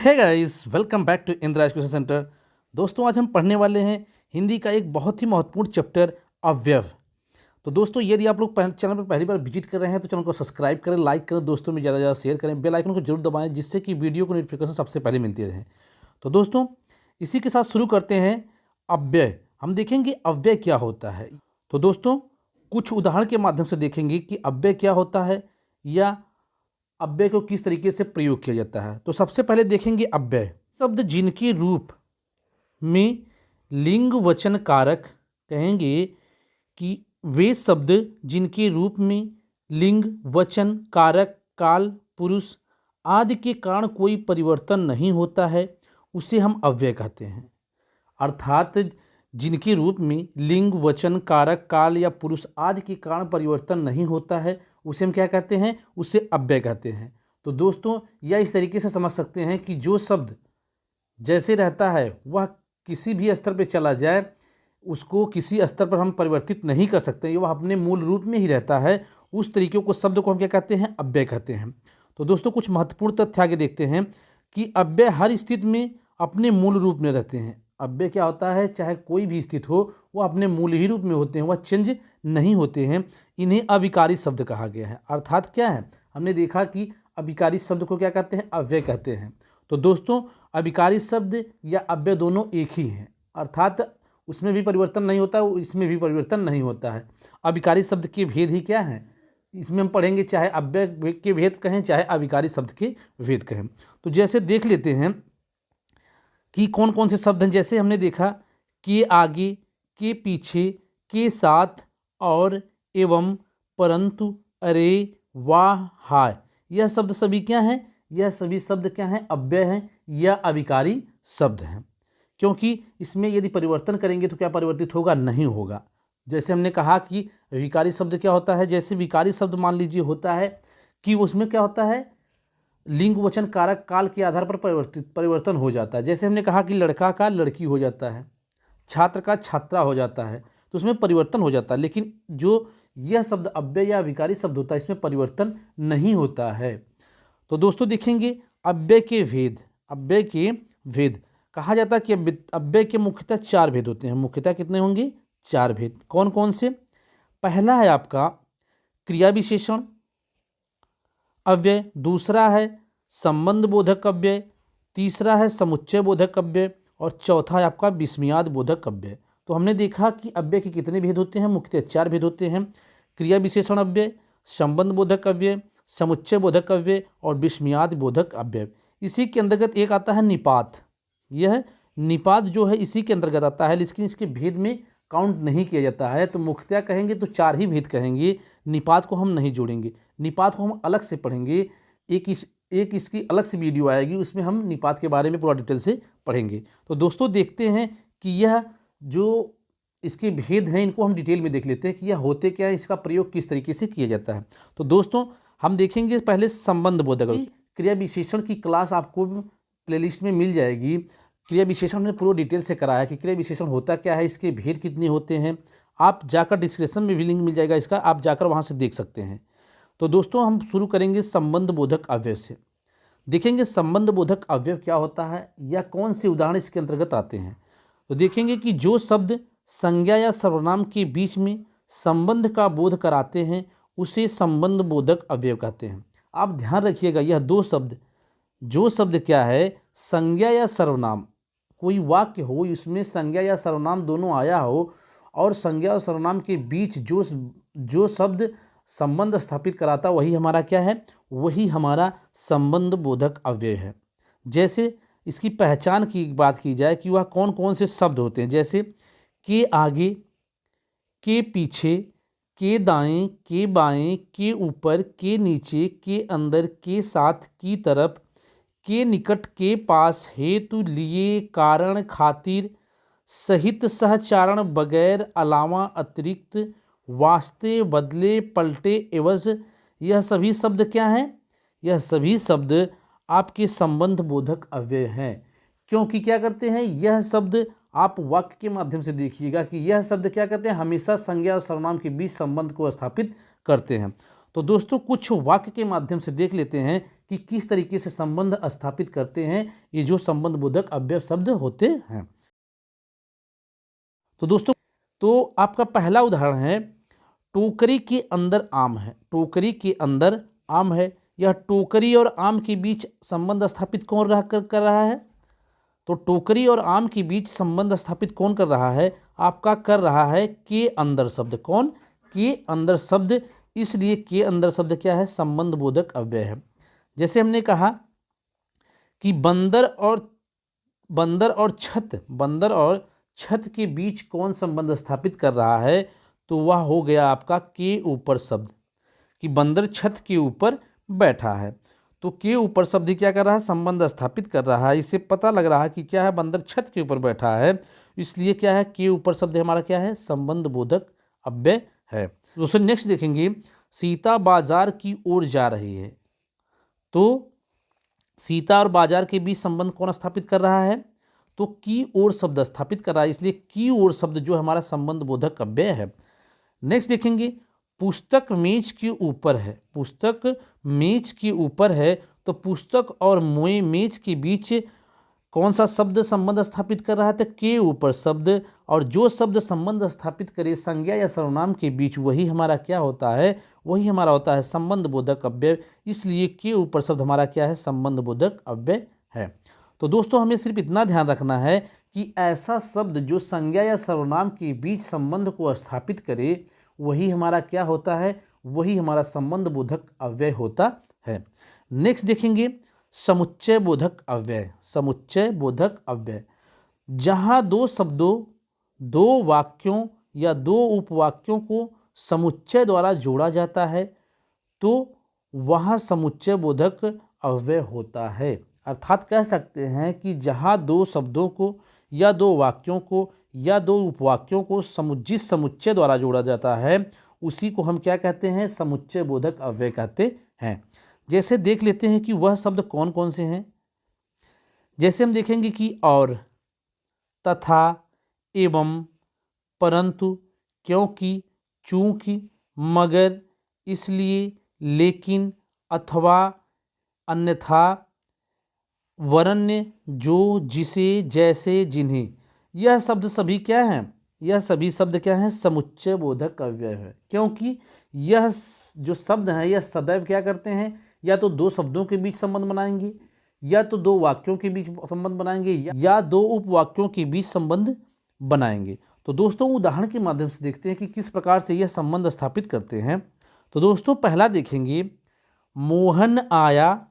है guys, welcome back to Indira education centre. दोस्तों, आज हम पढ़ने वाले हैं हिंदी का एक बहुत ही महत्वपूर्ण चैप्टर अव्यय। तो दोस्तों, यदि आप लोग चैनल पर पहली बार विजिट कर रहे हैं तो चैनल को सब्सक्राइब करें, लाइक करें, दोस्तों में ज़्यादा से ज़्यादा शेयर करें, बेल आइकन को जरूर दबाएं जिससे कि वीडियो को नोटिफिकेशन सबसे पहले मिलती रहे। तो दोस्तों, इसी के साथ शुरू करते हैं अव्यय। हम देखेंगे अव्यय क्या होता है। तो दोस्तों, कुछ उदाहरण के माध्यम से देखेंगे कि अव्यय क्या होता है या अव्यय को किस तरीके से प्रयोग किया जाता है। तो सबसे पहले देखेंगे अव्यय शब्द जिनके रूप में लिंग वचन कारक, कहेंगे कि वे शब्द जिनके रूप में लिंग वचन कारक काल पुरुष आदि के कारण कोई परिवर्तन नहीं होता है उसे हम अव्यय कहते हैं। अर्थात जिनके रूप में लिंग वचन कारक काल या पुरुष आदि के कारण परिवर्तन नहीं होता है उसे हम क्या कहते हैं, उसे अव्यय कहते हैं। तो दोस्तों, यह इस तरीके से समझ सकते हैं कि जो शब्द जैसे रहता है वह किसी भी स्तर पर चला जाए, उसको किसी स्तर पर हम परिवर्तित नहीं कर सकते, वह अपने मूल रूप में ही रहता है। उस तरीके को शब्द को हम क्या कहते हैं, अव्यय कहते हैं। तो दोस्तों, कुछ महत्वपूर्ण तथ्य आगे देखते हैं कि अव्यय हर स्थिति में अपने मूल रूप में रहते हैं। अव्यय क्या होता है, चाहे कोई भी स्थिति हो वह अपने मूल ही रूप में होते हैं, वह चेंज नहीं होते हैं। इन्हें अविकारी शब्द कहा गया है। अर्थात क्या है, हमने देखा कि अविकारी शब्द को क्या कहते हैं, अव्यय कहते हैं। तो दोस्तों, अविकारी शब्द या अव्यय दोनों एक ही हैं, अर्थात उसमें भी परिवर्तन नहीं होता, इसमें भी परिवर्तन नहीं होता है। अविकारी शब्द के भेद ही क्या हैं, इसमें हम पढ़ेंगे, चाहे अव्यय के भेद कहें चाहे अविकारी शब्द के भेद कहें। तो जैसे देख लेते हैं कि कौन कौन से शब्द हैं। जैसे हमने देखा के आगे, के पीछे, के साथ, और, एवं, परंतु, अरे, वाह, हाय, यह शब्द सभी क्या हैं, यह सभी शब्द क्या हैं, अव्यय हैं या अविकारी शब्द हैं। क्योंकि इसमें यदि परिवर्तन करेंगे तो क्या परिवर्तित होगा, नहीं होगा। जैसे हमने कहा कि विकारी शब्द क्या होता है, जैसे विकारी शब्द मान लीजिए होता है कि उसमें क्या होता है, लिंग वचन कारक काल के आधार पर परिवर्तन हो जाता है। जैसे हमने कहा कि लड़का का लड़की हो जाता है, छात्र का छात्रा हो जाता है, तो उसमें परिवर्तन हो जाता है। लेकिन जो यह शब्द अव्यय या विकारी शब्द होता है इसमें परिवर्तन नहीं होता है। तो दोस्तों, देखेंगे अव्यय के भेद। अव्यय के भेद कहा जाता है कि अव्यय के मुख्यतः 4 भेद होते हैं। मुख्यतः कितने होंगे, 4 भेद। कौन कौन से? पहला है आपका क्रिया विशेषण अव्यय, दूसरा है संबंध बोधक अव्यय, तीसरा है समुच्चय बोधक अव्यय, और चौथा है आपका विस्मयाद बोधक अव्यय। तो हमने देखा कि अव्यय के कितने भेद होते हैं, मुख्यतः 4 भेद होते हैं। क्रिया विशेषण अव्यय, संबंध बोधक अव्यय, समुच्चय बोधक अव्यय और विस्मयाद बोधक अव्यय। इसी के अंतर्गत एक आता है निपात। यह निपात जो है इसी के अंतर्गत आता है, लेकिन इसके भेद में काउंट नहीं किया जाता है। तो मुख्यतः कहेंगे तो 4 ही भेद कहेंगे, निपात को हम नहीं जोड़ेंगे। निपात को हम अलग से पढ़ेंगे, एक इसकी अलग से वीडियो आएगी, उसमें हम निपात के बारे में पूरा डिटेल से पढ़ेंगे। तो दोस्तों, देखते हैं कि यह जो इसके भेद हैं इनको हम डिटेल में देख लेते हैं कि यह होते क्या है, इसका प्रयोग किस तरीके से किया जाता है। तो दोस्तों, हम देखेंगे पहले संबंध बोधक। क्रिया विशेषण की क्लास आपको प्लेलिस्ट में मिल जाएगी। क्रिया विशेषण में पूरा डिटेल से कराया कि क्रिया विशेषण होता क्या है, इसके भेद कितने होते हैं। आप जाकर डिस्क्रिप्शन में भी लिंक मिल जाएगा इसका, आप जाकर वहाँ से देख सकते हैं। तो दोस्तों, हम शुरू करेंगे संबंध बोधक अव्यय से। देखेंगे संबंध बोधक अव्यय क्या होता है या कौन से उदाहरण इसके अंतर्गत आते हैं। तो देखेंगे कि जो शब्द संज्ञा या सर्वनाम के बीच में संबंध का बोध कराते हैं उसे संबंध बोधक अव्यय कहते हैं। आप ध्यान रखिएगा, यह 2 शब्द, जो शब्द क्या है, संज्ञा या सर्वनाम, कोई वाक्य हो इसमें संज्ञा या सर्वनाम दोनों आया हो और संज्ञा और सर्वनाम के बीच जो शब्द संबंध स्थापित कराता वही हमारा क्या है, वही हमारा संबंध बोधक अव्यय है। जैसे इसकी पहचान की बात की जाए कि वह कौन कौन से शब्द होते हैं, जैसे के आगे, के पीछे, के दाएं, के बाएं, के ऊपर, के नीचे, के अंदर, के साथ, की तरफ, के निकट, के पास, हेतु, लिए, कारण, खातिर, सहित, सहचारण, बगैर, अलावा, अतिरिक्त, वास्ते, बदले, पलटे, एवज, यह सभी शब्द क्या हैं, यह सभी शब्द आपके संबंध बोधक अव्यय हैं। क्योंकि क्या करते हैं, यह शब्द आप वाक्य के माध्यम से देखिएगा कि यह शब्द क्या करते हैं, हमेशा संज्ञा और सर्वनाम के बीच संबंध को स्थापित करते हैं। तो दोस्तों, कुछ वाक्य के माध्यम से देख लेते हैं कि किस तरीके से संबंध स्थापित करते हैं ये जो संबंध बोधक अव्यय शब्द होते हैं। तो दोस्तों, तो आपका पहला उदाहरण है, टोकरी के अंदर आम है। टोकरी के अंदर आम है। यह टोकरी और आम के बीच संबंध स्थापित कौन कर रहा है? तो टोकरी और आम के बीच संबंध स्थापित कौन कर रहा है? आपका कर रहा है के अंदर शब्द। कौन? के अंदर शब्द। इसलिए के अंदर शब्द क्या है? संबंध बोधक अव्यय है। जैसे हमने कहा कि बंदर और छत के बीच कौन संबंध स्थापित कर रहा है? तो वह हो गया आपका के ऊपर शब्द, कि बंदर छत के ऊपर बैठा है। तो के ऊपर शब्द क्या कर रहा है? संबंध स्थापित कर रहा है। इससे पता लग रहा है कि क्या है? बंदर छत के ऊपर बैठा है, इसलिए क्या है? के ऊपर शब्द हमारा क्या है? संबंध बोधक अव्यय है। दोस्तों नेक्स्ट देखेंगे, सीता बाजार की ओर जा रही है। तो सीता और बाजार के बीच संबंध कौन स्थापित कर रहा है? तो की ओर शब्द स्थापित कर रहा है, इसलिए की ओर शब्द जो हमारा संबंध बोधक अव्यय है। नेक्स्ट देखेंगे, पुस्तक मेज के ऊपर है। पुस्तक मेज के ऊपर है, तो पुस्तक और मेज के बीच कौन सा शब्द संबंध स्थापित कर रहा है? तो के ऊपर शब्द। और जो शब्द संबंध स्थापित करे संज्ञा या सर्वनाम के बीच, वही हमारा क्या होता है? वही हमारा होता है संबंध बोधक अव्यय। इसलिए के ऊपर शब्द हमारा क्या है? संबंध बोधक अव्यय है। तो दोस्तों हमें सिर्फ इतना ध्यान रखना है कि ऐसा शब्द जो संज्ञा या सर्वनाम के बीच संबंध को स्थापित करे, वही हमारा क्या होता है? वही हमारा संबंध बोधक अव्यय होता है। नेक्स्ट देखेंगे, समुच्चय बोधक अव्यय। समुच्चय बोधक अव्यय, जहाँ दो शब्दों, दो वाक्यों या दो उपवाक्यों को समुच्चय द्वारा जोड़ा जाता है, तो वहाँ समुच्चय बोधक अव्यय होता है। अर्थात कह सकते हैं कि जहाँ दो शब्दों को या दो वाक्यों को या दो उपवाक्यों को जिस समुच्चय द्वारा जोड़ा जाता है, उसी को हम क्या कहते हैं? समुच्चय बोधक अव्यय कहते हैं। जैसे देख लेते हैं कि वह शब्द कौन कौन से हैं। जैसे हम देखेंगे कि और, तथा, एवं, परंतु, क्योंकि, चूंकि, मगर, इसलिए, लेकिन, अथवा, अन्यथा, वरन्य, जो, जिसे, जैसे, जिन्हें, यह शब्द सभी क्या हैं? यह सभी शब्द क्या हैं? समुच्चय बोधक अव्यय है। क्योंकि यह जो शब्द हैं यह सदैव क्या करते हैं? या तो दो शब्दों के बीच संबंध बनाएंगे, या तो दो वाक्यों के बीच संबंध बनाएंगे, या दो उपवाक्यों के बीच संबंध बनाएंगे। तो दोस्तों उदाहरण के माध्यम से देखते हैं कि किस प्रकार से यह संबंध स्थापित करते हैं। तो दोस्तों पहला देखेंगे, मोहन आया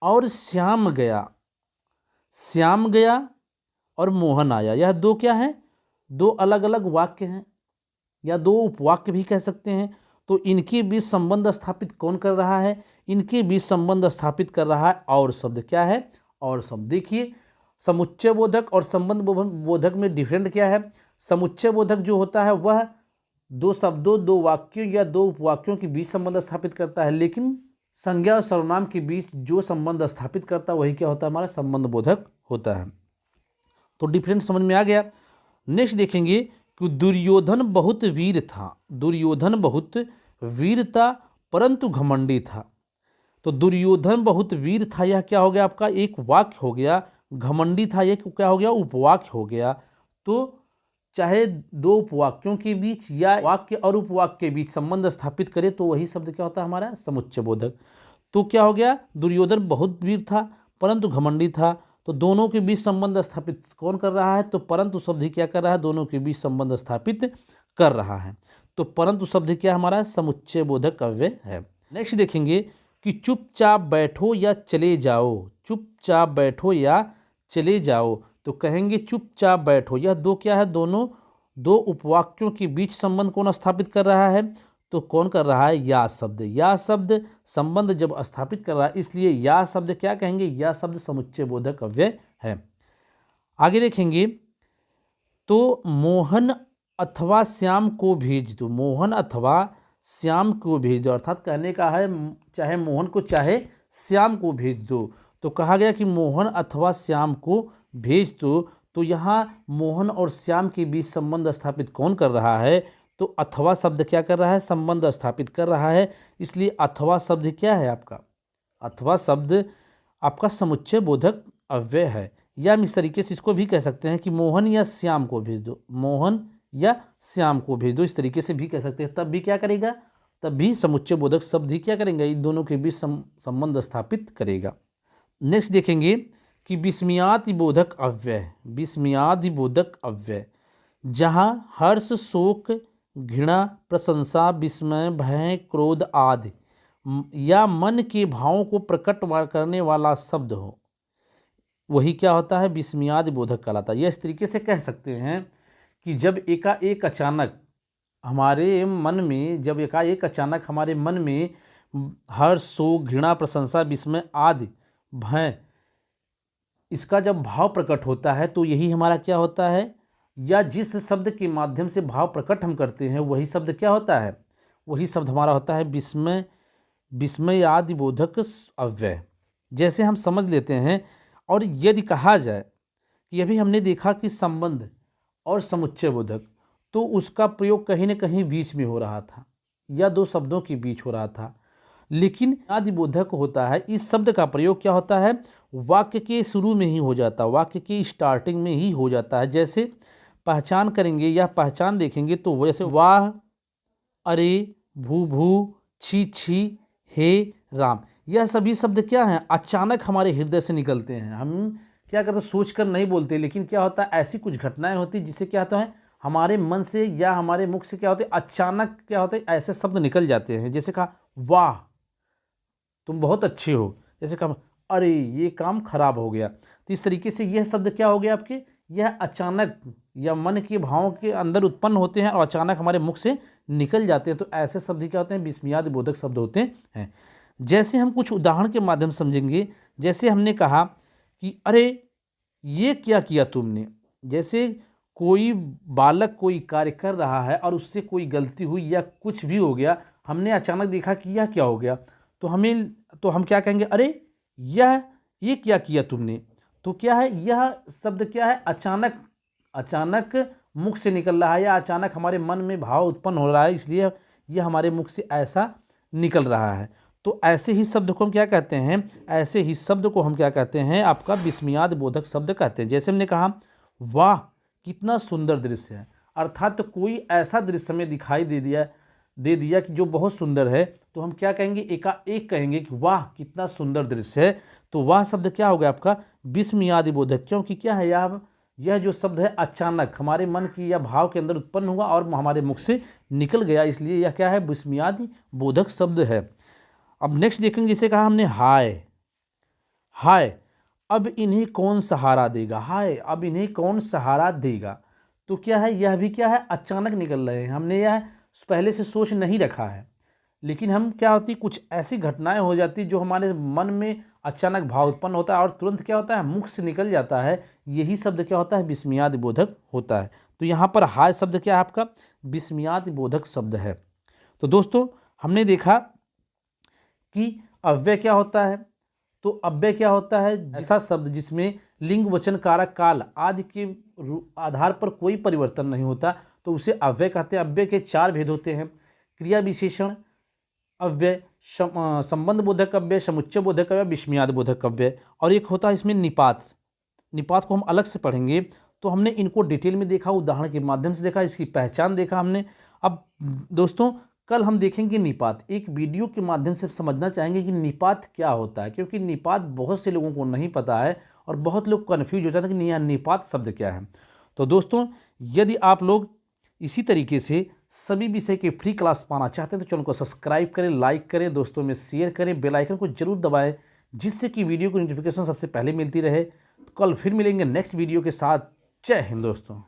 और श्याम गया। श्याम गया और मोहन आया, यह दो क्या हैं? दो अलग अलग वाक्य हैं, या दो उपवाक्य भी कह सकते हैं। तो इनके बीच संबंध स्थापित कौन कर रहा है? इनके बीच संबंध स्थापित कर रहा है और शब्द। क्या है? और शब्द। देखिए समुच्चय बोधक और संबंध बोधक में डिफरेंट क्या है? समुच्चय बोधक जो होता है वह दो शब्दों, दो वाक्यों या दो उपवाक्यों के बीच संबंध स्थापित करता है, लेकिन संज्ञा और सर्वनाम के बीच जो संबंध स्थापित करता है वही क्या होता है? हमारा संबंध बोधक होता है। तो डिफरेंट समझ में आ गया। नेक्स्ट देखेंगे कि दुर्योधन बहुत वीर था। दुर्योधन बहुत वीर था परंतु घमंडी था। तो दुर्योधन बहुत वीर था, यह क्या हो गया? आपका एक वाक्य हो गया। घमंडी था, यह क्या हो गया? उपवाक्य हो गया। तो चाहे दो उपवाक्यों के बीच या वाक्य और उपवाक्य के बीच संबंध स्थापित करे तो वही शब्द क्या होता है? हमारा समुच्चय बोधक। तो क्या हो गया? दुर्योधन बहुत वीर था परंतु घमंडी था, तो दोनों के बीच संबंध स्थापित कौन कर रहा है? तो परंतु शब्द ही क्या कर रहा है? दोनों के बीच संबंध स्थापित कर रहा है। तो परंतु शब्द क्या हमारा? समुच्चय बोधक अव्यय है। नेक्स्ट देखेंगे कि चुपचाप बैठो या चले जाओ। चुपचाप बैठो या चले जाओ, तो कहेंगे चुपचाप बैठो, यह दो क्या है? दोनों दो उपवाक्यों के बीच संबंध कौन स्थापित कर रहा है? तो कौन कर रहा है? या शब्द। या शब्द संबंध जब स्थापित कर रहा है, इसलिए या शब्द क्या कहेंगे? या शब्द समुच्चय बोधक अव्यय है। आगे देखेंगे तो मोहन अथवा श्याम को भेज दो। मोहन अथवा श्याम को भेज दो, अर्थात कहने का है चाहे मोहन को चाहे श्याम को भेज दो। तो कहा गया कि मोहन अथवा श्याम को भेज दो, तो यहाँ मोहन और श्याम के बीच संबंध स्थापित कौन कर रहा है? तो अथवा शब्द क्या कर रहा है? संबंध स्थापित कर रहा है, इसलिए अथवा शब्द क्या है आपका? अथवा शब्द आपका समुच्चय बोधक अव्यय है। या हम इस तरीके से इसको भी कह सकते हैं कि मोहन या श्याम को भेज दो, मोहन या श्याम को भेज दो, इस तरीके से भी कह सकते हैं। तब भी क्या करेगा, तब भी समुच्चय बोधक शब्द ही क्या करेंगे, इन दोनों के बीच संबंध स्थापित करेगा। नेक्स्ट देखेंगे कि विस्मयादि बोधक अव्यय, विस्मयादि बोधक अव्यय, जहाँ हर्ष, शोक, घृणा, प्रशंसा, विस्मय, भय, क्रोध आदि या मन के भावों को प्रकट करने वाला शब्द हो, वही क्या होता है, विस्मयादि बोधक कहलाता है। यह इस तरीके से कह सकते हैं कि जब एकाएक अचानक हमारे मन में, जब एकाएक अचानक हमारे मन में हर्ष, शोक, घृणा, प्रशंसा, विस्मय आदि, भय, इसका जब भाव प्रकट होता है तो यही हमारा क्या होता है, या जिस शब्द के माध्यम से भाव प्रकट हम करते हैं वही शब्द क्या होता है, वही शब्द हमारा होता है विस्मय, विस्मयादि बोधक अव्यय। जैसे हम समझ लेते हैं, और यदि कहा जाए कि अभी हमने देखा कि संबंध और समुच्चय बोधक, तो उसका प्रयोग कहीं न कहीं बीच में हो रहा था या दो शब्दों के बीच हो रहा था, लेकिन आदि बोधक होता है, इस शब्द का प्रयोग क्या होता है, वाक्य के शुरू में ही हो जाता, वाक्य की स्टार्टिंग में ही हो जाता है। जैसे पहचान करेंगे या पहचान देखेंगे तो जैसे वाह, अरे, भू भू, छी छी, हे राम, यह सभी शब्द क्या हैं, अचानक हमारे हृदय से निकलते हैं। हम क्या करते हैं, सोच कर नहीं बोलते, लेकिन क्या होता है, ऐसी कुछ घटनाएं होती जिससे क्या होता है, हमारे मन से या हमारे मुख से क्या होते हैं, अचानक क्या होते हैं, ऐसे शब्द निकल जाते हैं। जैसे कहा वाह तुम बहुत अच्छे हो, जैसे कहा अरे ये काम खराब हो गया। तो इस तरीके से यह शब्द क्या हो गया आपके, यह अचानक या मन के भावों के अंदर उत्पन्न होते हैं और अचानक हमारे मुख से निकल जाते हैं। तो ऐसे शब्द क्या होते हैं, विस्मयादि बोधक शब्द होते हैं। जैसे हम कुछ उदाहरण के माध्यम से समझेंगे। जैसे हमने कहा कि अरे ये क्या किया तुमने, जैसे कोई बालक कोई कार्य कर रहा है और उससे कोई गलती हुई या कुछ भी हो गया, हमने अचानक देखा कि यह क्या हो गया, तो हम क्या कहेंगे, अरे ये क्या किया तुमने। तो क्या है, यह शब्द क्या है, अचानक मुख से निकल रहा है या अचानक हमारे मन में भाव उत्पन्न हो रहा है, इसलिए यह हमारे मुख से ऐसा निकल रहा है। तो ऐसे ही शब्द को हम क्या कहते हैं, ऐसे ही शब्द को हम क्या कहते हैं, आपका विस्मयादि बोधक शब्द कहते हैं। जैसे हमने कहा वाह कितना सुंदर दृश्य है, अर्थात तो कोई ऐसा दृश्य हमें दिखाई दे दिया कि जो बहुत सुंदर है, तो हम क्या कहेंगे, एकाएक कहेंगे कि वाह कितना सुंदर दृश्य है। तो वाह शब्द क्या हो गया आपका, विस्मयादि बोधक, क्योंकि क्या है, यह जो शब्द है अचानक हमारे मन की या भाव के अंदर उत्पन्न हुआ और हमारे मुख से निकल गया, इसलिए यह क्या है, विस्मयादि बोधक शब्द है। अब नेक्स्ट देखेंगे, जिसे कहा हमने हाय, हाय अब इन्हें कौन सहारा देगा, हाय अब इन्हें कौन सहारा देगा। तो क्या है, यह भी क्या है, अचानक निकल रहे हैं, हमने यह पहले से सोच नहीं रखा है, लेकिन हम क्या होती, कुछ ऐसी घटनाएं हो जाती जो हमारे मन में अचानक भाव उत्पन्न होता है और तुरंत क्या होता है, मुख से निकल जाता है, यही शब्द क्या होता है, विस्मयादि बोधक होता है। तो यहाँ पर हाय शब्द क्या है आपका, विस्मयादि बोधक शब्द है। तो दोस्तों हमने देखा कि अव्यय क्या होता है, तो अव्यय क्या होता है, ऐसा शब्द जिसमें लिंग, वचन, कारक, काल आदि के आधार पर कोई परिवर्तन नहीं होता, तो उसे अव्यय कहते हैं। अव्यय के 4 भेद होते हैं, क्रिया विशेषण अव्यय, संबंध बोधक अव्यय, समुच्चय बोधक अव्यय, विस्मयादि बोधक अव्यय, और एक होता है इसमें निपात। निपात को हम अलग से पढ़ेंगे। तो हमने इनको डिटेल में देखा, उदाहरण के माध्यम से देखा, इसकी पहचान देखा हमने। अब दोस्तों कल हम देखेंगे निपात, एक वीडियो के माध्यम से समझना चाहेंगे कि निपात क्या होता है, क्योंकि निपात बहुत से लोगों को नहीं पता है और बहुत लोग कन्फ्यूज हो जाते हैं कि निपात शब्द क्या है। तो दोस्तों यदि आप लोग इसी तरीके से सभी विषय के फ्री क्लास पाना चाहते हैं तो चैनल को सब्सक्राइब करें, लाइक करें, दोस्तों में शेयर करें, बेल आइकन को जरूर दबाएं, जिससे कि वीडियो की नोटिफिकेशन सबसे पहले मिलती रहे। तो कल फिर मिलेंगे नेक्स्ट वीडियो के साथ। जय हिंद दोस्तों।